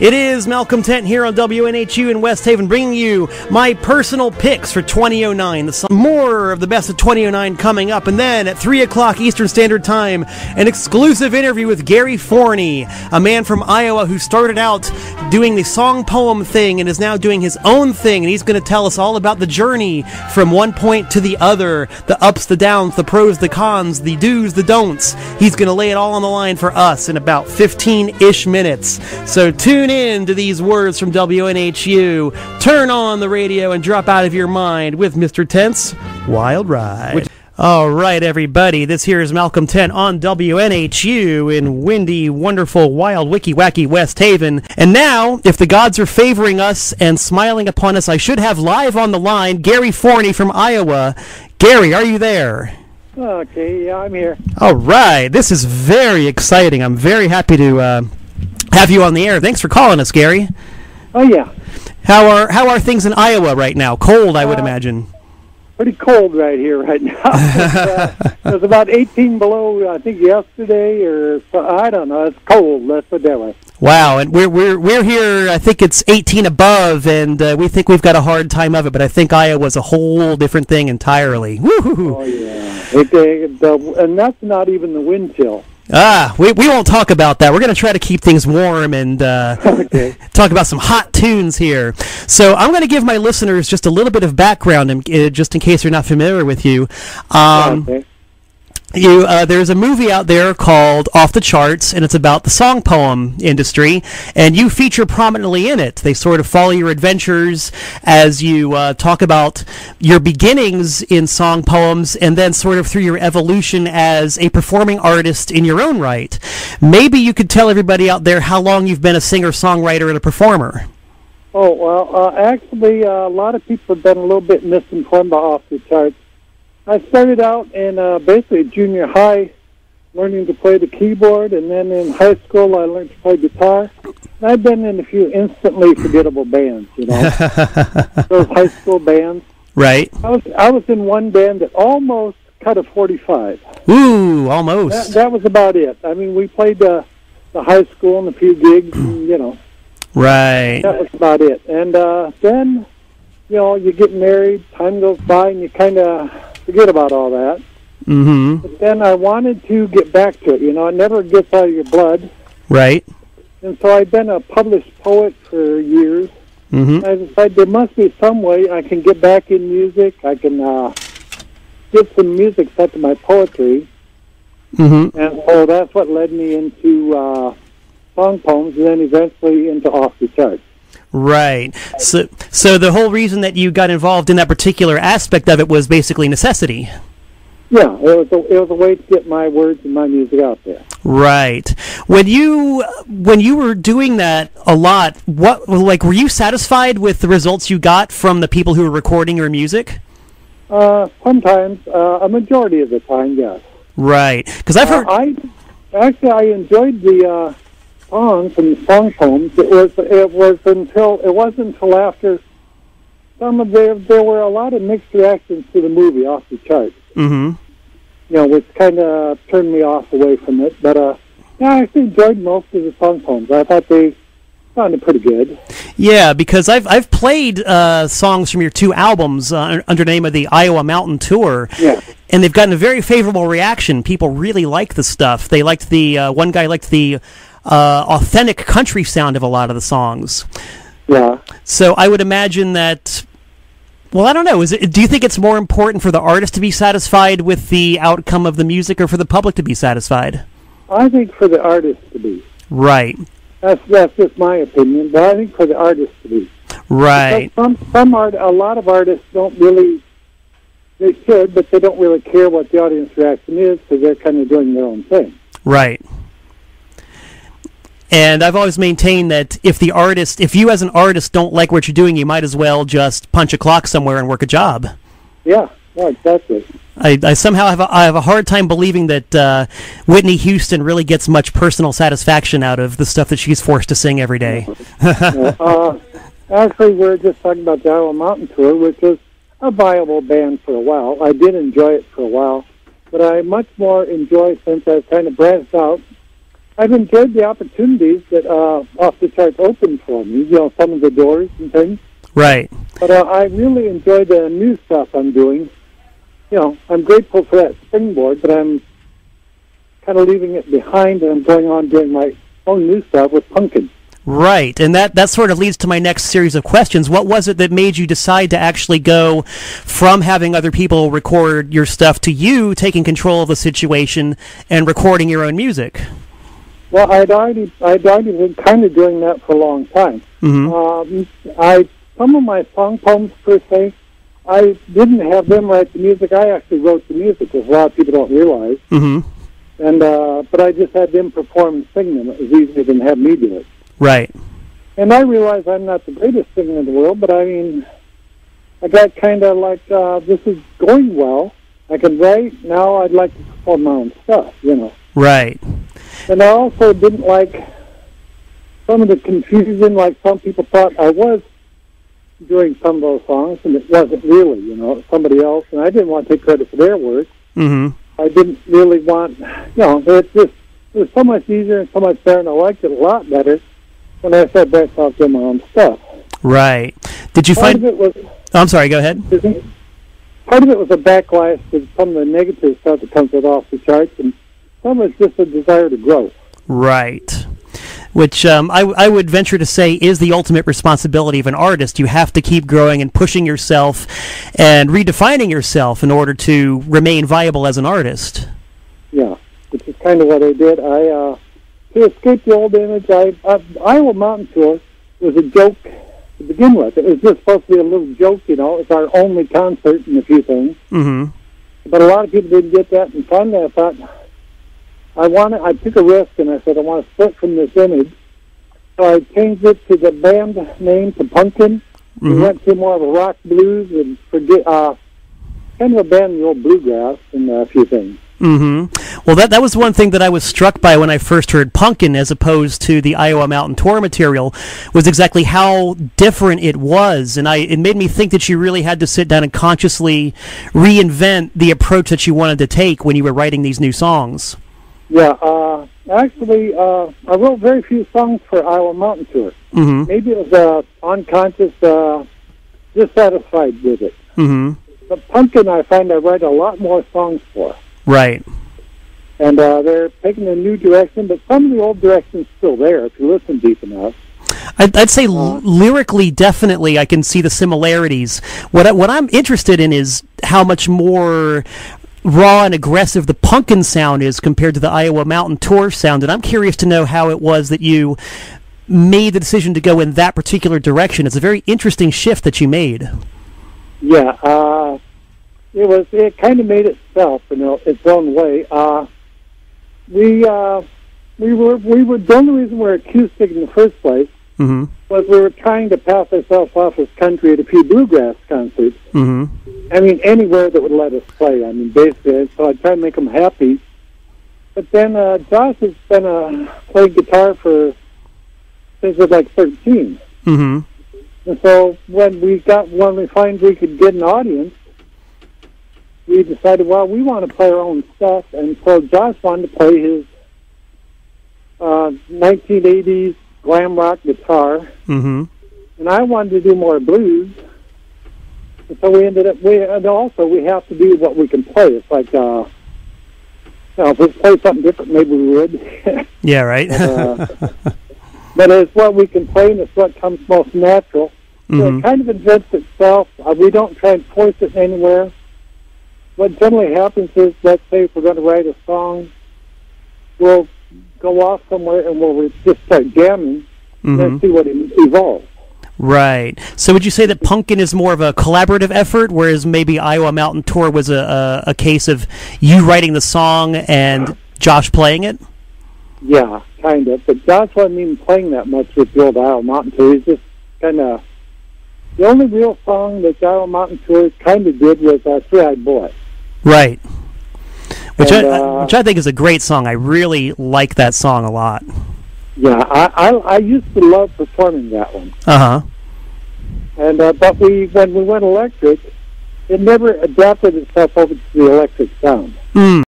It is Malcolm Tent here on WNHU in West Haven, bringing you my personal picks for 2009. More of the best of 2009 coming up, and then at 3 o'clock Eastern Standard Time, an exclusive interview with Gary Forney, a man from Iowa who started out doing the song poem thing and is now doing his own thing, and he's going to tell us all about the journey from one point to the other, the ups, the downs, the pros, the cons, the do's, the don'ts. He's going to lay it all on the line for us in about 15-ish minutes. So tune in to these words from WNHU. Turn on the radio and drop out of your mind with Mr. Tent's Wild Ride. All right, everybody. This here is Malcolm Tent on WNHU in windy, wonderful, wild, wicky-wacky West Haven. And now, if the gods are favoring us and smiling upon us, I should have live on the line Gary Forney from Iowa. Gary, are you there? Okay, yeah, I'm here. All right. This is very exciting. I'm very happy to have you on the air. Thanks for calling us, Gary. Oh, yeah. How are things in Iowa right now? Cold, I would imagine. Pretty cold right here right now. It was about 18 below, I think, yesterday, or I don't know. It's cold. Let's put it that way. Wow, and we're here. I think it's 18 above, and we think we've got a hard time of it. But I think Iowa's a whole different thing entirely. Woo-hoo. Oh yeah, and that's not even the wind chill. We won't talk about that. We're going to try to keep things warm and okay. Talk about some hot tunes here. So I'm going to give my listeners just a little bit of background, just in case they're not familiar with you. Okay. There's a movie out there called Off the Charts, and it's about the song poem industry, and you feature prominently in it. They sort of follow your adventures as you talk about your beginnings in song poems, and then sort of through your evolution as a performing artist in your own right. Maybe you could tell everybody out there how long you've been a singer-songwriter and a performer. Oh, well, actually, a lot of people have been a little bit misinformed by Off the Charts. I started out in basically junior high learning to play the keyboard, and then in high school I learned to play guitar. And I've been in a few instantly forgettable bands, you know, those high school bands. Right. I was in one band that almost cut a 45. Ooh, almost. That was about it. I mean, we played the high school and a few gigs, and, you know. Right. That was about it. And then, you know, you get married, time goes by, and you kind of forget about all that. Mm-hmm. But then I wanted to get back to it. You know, it never gets out of your blood. Right. And so I've been a published poet for years. Mm-hmm. I decided there must be some way I can get back in music. I can get some music set to my poetry. Mm-hmm. And so that's what led me into song poems, and then eventually into Off the Charts. Right. So the whole reason that you got involved in that particular aspect of it was basically necessity. Yeah, it was a way to get my words and my music out there. Right. When you were doing that a lot, were you satisfied with the results you got from the people who were recording your music? Sometimes, a majority of the time, yes. Right. Because I've heard. I enjoyed the songs and the song poems. It wasn't until after there were a lot of mixed reactions to the movie Off the Charts. Mm-hmm. You know, which kind of turned me away from it. But I actually enjoyed most of the song poems. I thought they sounded pretty good. Yeah, because I've played songs from your two albums under the name of the Iowa Mountain Tour. Yeah. And they've gotten a very favorable reaction. People really like the stuff. They liked one guy liked the authentic country sound of a lot of the songs. Yeah. So I would imagine that. Well, I don't know. Do you think it's more important for the artist to be satisfied with the outcome of the music, or for the public to be satisfied? I think for the artist to be. Right. That's just my opinion, but I think for the artist to be. Right. A lot of artists don't really. They should, but they don't really care what the audience reaction is, because they're kind of doing their own thing. Right. And I've always maintained that if you as an artist don't like what you're doing, you might as well just punch a clock somewhere and work a job. Yeah, exactly. I somehow have a hard time believing that Whitney Houston really gets much personal satisfaction out of the stuff that she's forced to sing every day. Actually, we're just talking about the Iowa Mountain Tour, which was a viable band for a while. I did enjoy it for a while, but I much more enjoy, since I've kind of branched out I've enjoyed the opportunities that off the charts opened for me. Some of the doors and things. Right. But I really enjoy the new stuff I'm doing. I'm grateful for that springboard, but I'm kind of leaving it behind, and I'm going on doing my own new stuff with Punk'N. Right, and that sort of leads to my next series of questions. What was it that made you decide to actually go from having other people record your stuff to you taking control of the situation and recording your own music? Well, I'd already been kind of doing that for a long time. Mm-hmm. Some of my song poems, per se, I didn't have them write the music. I actually wrote the music, which a lot of people don't realize. Mm-hmm. And but I just had them perform and sing them. It was easier than have me do it. Right. And I realize I'm not the greatest singer in the world, but I mean, I got kind of like, this is going well. I can write. Now I'd like to perform my own stuff, Right. And I also didn't like some of the confusion, like some people thought I was doing some of those songs, and it wasn't really, it was somebody else, and I didn't want to take credit for their work. Mm-hmm. I didn't really want, it was so much easier and so much better, and I liked it a lot better when I said back off doing my own stuff. Right. Did you Part find... of it was... I'm sorry, go ahead. Part of it was a backlash to some of the negative stuff that comes with off the charts, and some of it's just a desire to grow. Right. Which I would venture to say is the ultimate responsibility of an artist. You have to keep growing and pushing yourself and redefining yourself in order to remain viable as an artist. Yeah, which is kind of what I did. To escape the old image, Iowa Mountain Tour was a joke to begin with. It was just supposed to be a little joke, It was our only concert and a few things. Mm-hmm. But a lot of people didn't get that, and finally I thought, I took a risk, and I said, I want to split from this image. So I changed it to the band name to Punk'N. Mm-hmm. We went to more of a rock blues and kind of a band in the old bluegrass and a few things. Mm-hmm. Well, that was one thing that I was struck by when I first heard Punk'N, as opposed to the Iowa Mountain Tour material, was exactly how different it was, and it made me think that you really had to sit down and consciously reinvent the approach that you wanted to take when you were writing these new songs. Yeah, actually, I wrote very few songs for Iowa Mountain Tour. Mm-hmm. Maybe it was unconscious, dissatisfied with it. Mm-hmm. But Punk'N, I find I write a lot more songs for. Right. And they're taking a new direction, but some of the old direction's still there if you listen deep enough. I'd say lyrically, definitely, I can see the similarities. What I'm interested in is how much more raw and aggressive the Punk'N sound is compared to the Iowa Mountain Tour sound, and I'm curious to know how it was that you made the decision to go in that particular direction. It's a very interesting shift that you made. Yeah, it kind of made itself in its own way. We were the only reason we're acoustic in the first place Mm-hmm. was we were trying to pass ourselves off as country at a few bluegrass concerts. Mm-hmm. I mean, anywhere that would let us play. I mean, basically, so I tried to make them happy. But then Josh has been playing guitar since he was like 13. Mm-hmm. And so when we find we could get an audience, we decided, well, we want to play our own stuff. And so Josh wanted to play his 1980s glam rock guitar. Mm-hmm. And I wanted to do more blues. And so we ended up, and also we have to do what we can play. It's like, if we play something different, maybe we would. Yeah, right. But it's what we can play, and it's what comes most natural. So Mm-hmm. it kind of invents itself. We don't try and force it anywhere. What generally happens is, let's say if we're going to write a song, we'll go off somewhere and we'll just start jamming Mm-hmm. and see what evolves. Right. So would you say that Punk'N is more of a collaborative effort, whereas maybe Iowa Mountain Tour was a case of you writing the song and Josh playing it? Yeah, kind of. But Josh wasn't even playing that much with the old Iowa Mountain Tour. He's just kind of... The only real song that Iowa Mountain Tour kind of did was Three-Eyed Boy. Right. Which And, I think is a great song. I really like that song a lot. Yeah, I used to love performing that one. Uh-huh. And but when we went electric, it never adapted itself over to the electric sound. Mm.